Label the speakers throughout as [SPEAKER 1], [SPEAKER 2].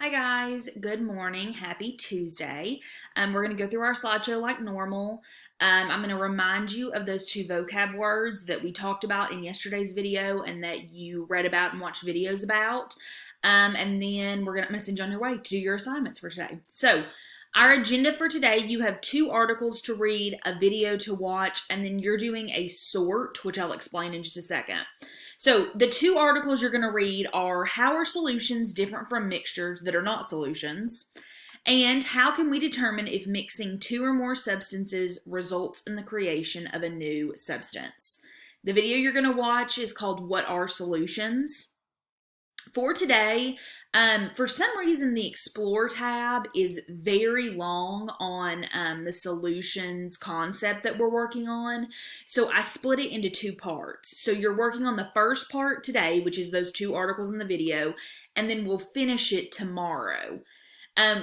[SPEAKER 1] Hi guys, good morning, happy Tuesday. We're going to go through our slideshow like normal. I'm going to remind you of those two vocab words that we talked about in yesterday's video and that you read about and watched videos about. And then I'm going to send you on your way to do your assignments for today. So our agenda for today, you have 2 articles to read, a video to watch, and then you're doing a sort, which I'll explain in just a second. So the 2 articles you're going to read are how are solutions different from mixtures that are not solutions? And how can we determine if mixing 2 or more substances results in the creation of a new substance? The video you're going to watch is called What Are Solutions? For today, for some reason, the Explore tab is very long on the solutions concept that we're working on. So I split it into 2 parts. So you're working on the first part today, which is those 2 articles in the video, and then we'll finish it tomorrow.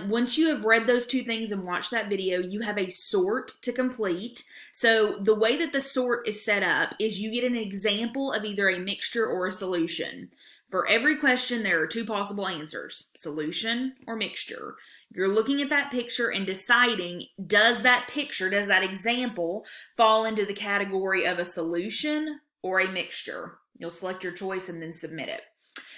[SPEAKER 1] Once you have read those 2 things and watched that video, you have a sort to complete. So the way that the sort is set up is you get an example of either a mixture or a solution. For every question, there are 2 possible answers, solution or mixture. You're looking at that picture and deciding, does that example, fall into the category of a solution or a mixture? You'll select your choice and then submit it.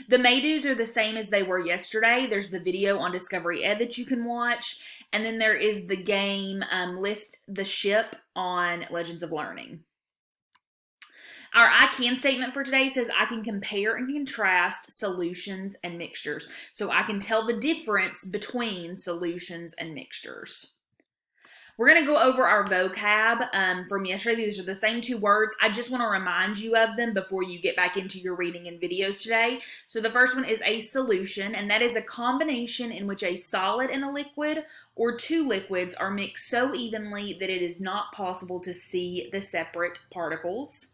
[SPEAKER 1] The may-dos are the same as they were yesterday. There's the video on Discovery Ed that you can watch, and then there is the game Lift the Ship on Legends of Learning. Our I can statement for today says I can compare and contrast solutions and mixtures. So I can tell the difference between solutions and mixtures. We're going to go over our vocab from yesterday. These are the same 2 words. I just want to remind you of them before you get back into your reading and videos today. So the first one is a solution, and that is a combination in which a solid and a liquid or 2 liquids are mixed so evenly that it is not possible to see the separate particles.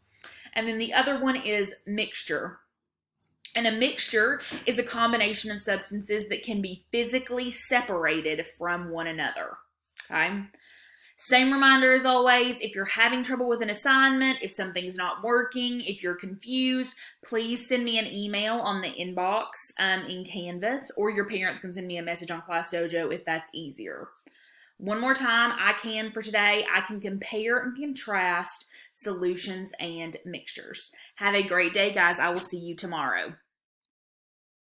[SPEAKER 1] And then the other one is mixture. And a mixture is a combination of substances that can be physically separated from one another. Okay? Same reminder as always, if you're having trouble with an assignment, if something's not working, if you're confused, please send me an email on the inbox in Canvas, or your parents can send me a message on Class Dojo if that's easier. One more time, I can for today. I can compare and contrast solutions and mixtures. Have a great day, guys. I will see you tomorrow.